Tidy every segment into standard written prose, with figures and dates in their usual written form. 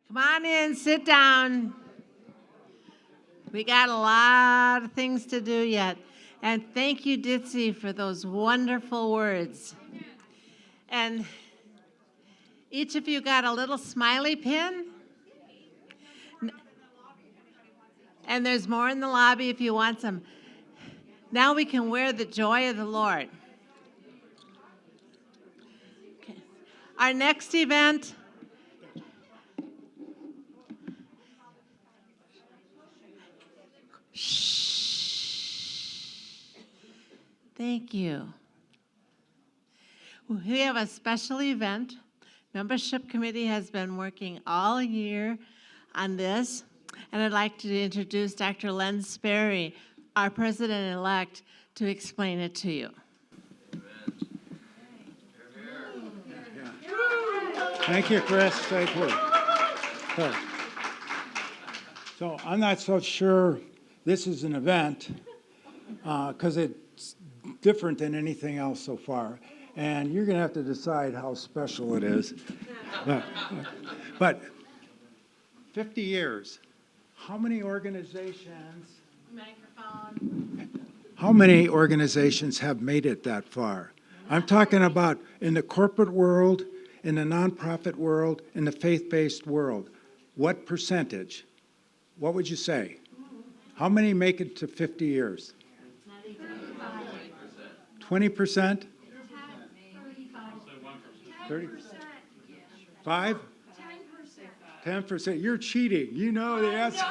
Come on in, sit down. We got a lot of things to do yet. And thank you, Ditzy, for those wonderful words. And each of you got a little smiley pin. And there's more in the lobby if you want some. Now we can wear the joy of the Lord. Okay. Our next event. Shh. Thank you. We have a special event. Membership Committee has been working all year on this, and I'd like to introduce Dr. Len Sperry, our president-elect, to explain it to you. Thank you, Chris. Thank you. So I'm not so sure this is an event because it's different than anything else so far. And you're going to have to decide how special it is. But 50 years, how many organizations? Microphone. How many organizations have made it that far? I'm talking about in the corporate world, in the nonprofit world, in the faith-based world. What percentage? What would you say? How many make it to 50 years? 20%? 30%? 5? 10%. You're cheating. You know the answer.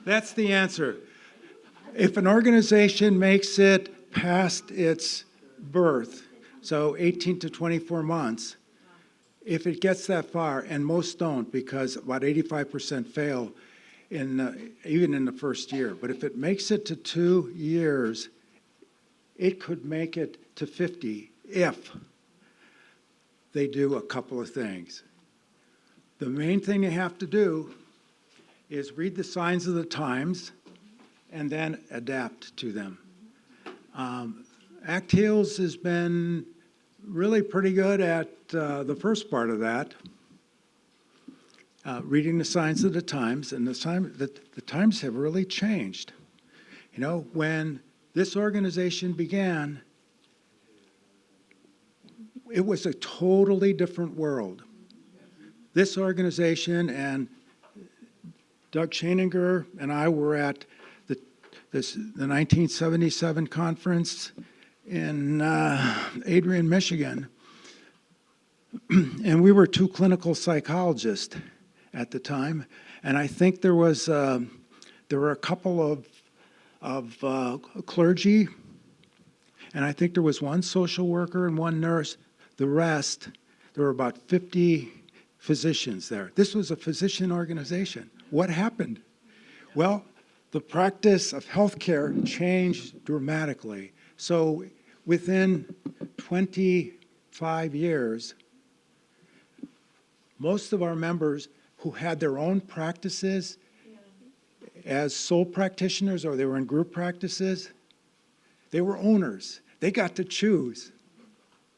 That's the answer. If an organization makes it past its birth, so 18 to 24 months, if it gets that far, and most don't because about 85% fail even in the first year, but if it makes it to 2 years, it could make it to 50 if they do a couple of things. The main thing they have to do is read the signs of the times and then adapt to them. Act Heals has been really pretty good at the first part of that, reading the signs of the times, and the times have really changed. You know, when this organization began, it was a totally different world. This organization and Doug Schaininger and I were at the 1977 conference in Adrian, Michigan, and we were 2 clinical psychologists at the time, and I think there were a couple of clergy, and I think there was 1 social worker and 1 nurse. The rest, there were about 50 physicians there. This was a physician organization. What happened? Well, the practice of healthcare changed dramatically. So within 25 years, most of our members who had their own practices as sole practitioners or they were in group practices, they were owners. They got to choose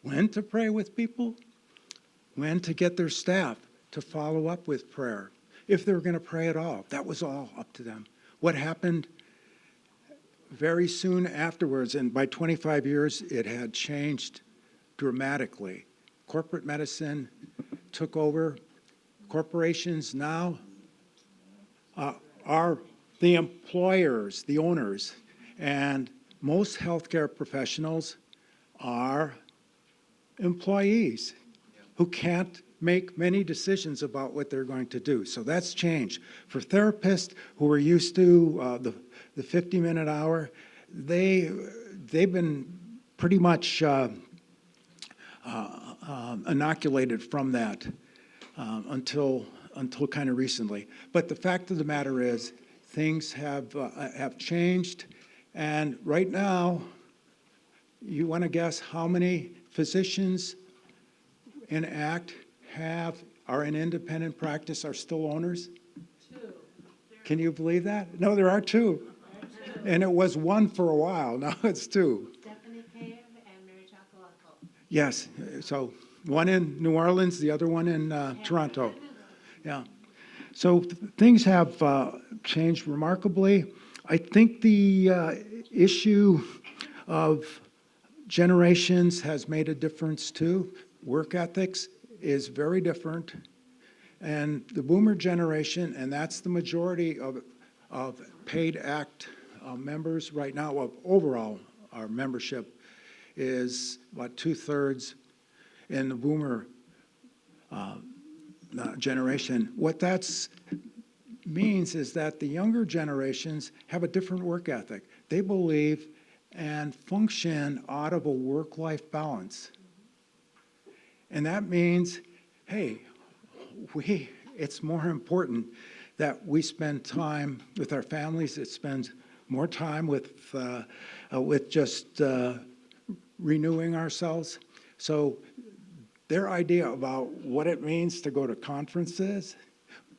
when to pray with people, when to get their staff to follow up with prayer. If they were going to pray at all, that was all up to them. What happened very soon afterwards, and by 25 years, it had changed dramatically. Corporate medicine took over. Corporations now are the employers, the owners, and most healthcare professionals are employees who can't make many decisions about what they're going to do. So that's changed. For therapists who are used to the 50-minute hour, they've been pretty much inoculated from that until kind of recently. But the fact of the matter is, things have changed, and right now, you want to guess how many physicians in ACT are in independent practice, are still owners? 2. Can you believe that? No, there are 2. And it was 1 for a while. Now it's 2. Stephanie Cave and Mary Chapalaco. Yes. So One in New Orleans, the other one in Toronto. Yeah. So things have changed remarkably. I think the issue of generations has made a difference too. Work ethics is very different. And the boomer generation, and that's the majority of paid act members right now, of overall our membership, is about 2/3 in the boomer generation. What that means is that the younger generations have a different work ethic. They believe and function out of a work-life balance. And that means, hey, it's more important that we spend time with our families. It spends more time with just renewing ourselves. So their idea about what it means to go to conferences,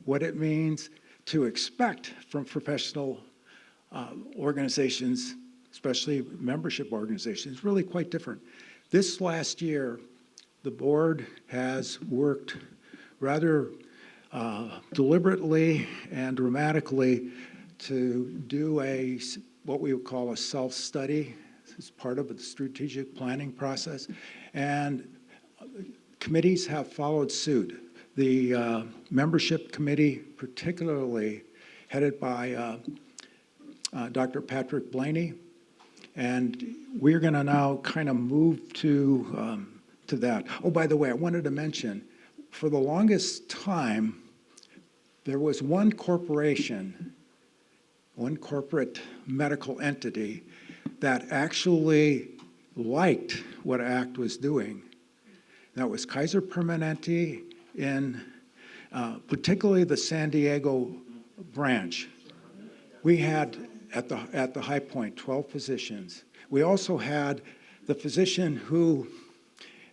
what it means to expect from professional organizations, especially membership organizations, is really quite different. This last year, the board has worked rather deliberately and dramatically to do what we would call a self-study. This is part of the strategic planning process. And committees have followed suit. The membership committee, particularly headed by Dr. Patrick Blaney, and we're going to now kind of move to that. Oh, by the way, I wanted to mention, for the longest time, there was one corporation, one corporate medical entity that actually liked what ACT was doing. That was Kaiser Permanente in particularly the San Diego branch. We had at the high point 12 physicians. We also had the physician who,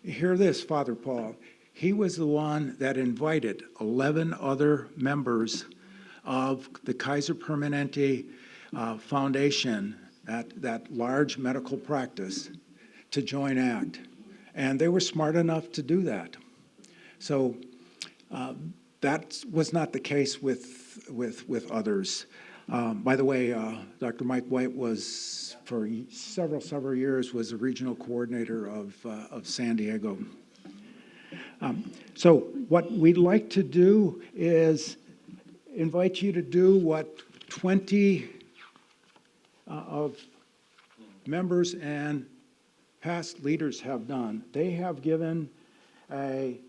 hear this, Father Paul, he was the one that invited 11 other members of the Kaiser Permanente Foundation, that large medical practice, to join ACT. And they were smart enough to do that. So that was not the case with others. By the way, Dr. Mike White was, for several years, was the regional coordinator of San Diego. So what we'd like to do is invite you to do what 20 of members and past leaders have done. They have given a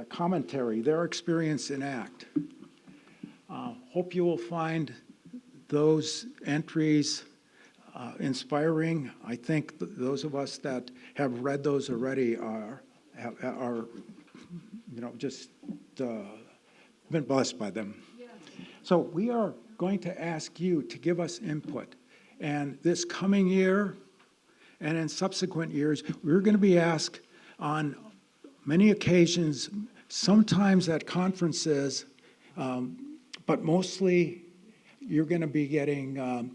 commentary, their experience in ACT. Hope you will find those entries inspiring. I think those of us that have read those already are just been blessed by them. Yes. So we are going to ask you to give us input. And this coming year and in subsequent years, we're going to be asked on many occasions, sometimes at conferences, but mostly you're going to be getting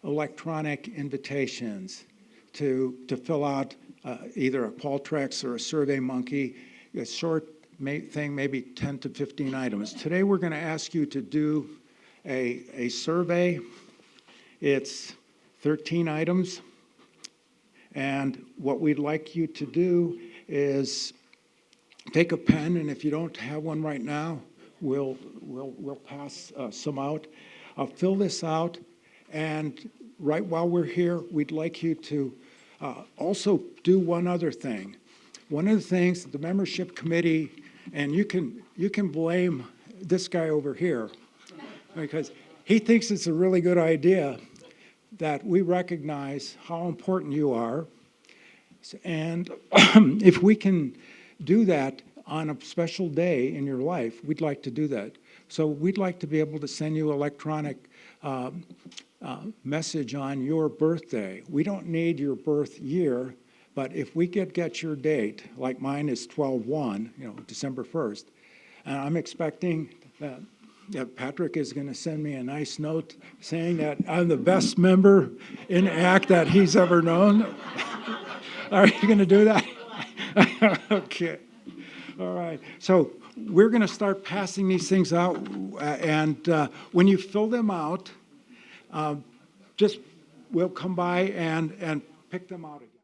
electronic invitations to fill out either a Qualtrics or a SurveyMonkey, a short thing, maybe 10 to 15 items. Today we're going to ask you to do a survey. It's 13 items. And what we'd like you to do is take a pen, and if you don't have one right now, we'll pass some out. Fill this out, and right while we're here, we'd like you to also do one other thing. One of the things that the membership committee, and you can blame this guy over here, because he thinks it's a really good idea that we recognize how important you are. And if we can do that on a special day in your life, we'd like to do that. So we'd like to be able to send you electronic message on your birthday. We don't need your birth year, but if we could get your date, like mine is 12/1, December 1st, and I'm expecting that Patrick is going to send me a nice note saying that I'm the best member in ACT that he's ever known. Are you going to do that? Okay, all right. So we're going to start passing these things out, and when you fill them out, just, we'll come by and pick them out again.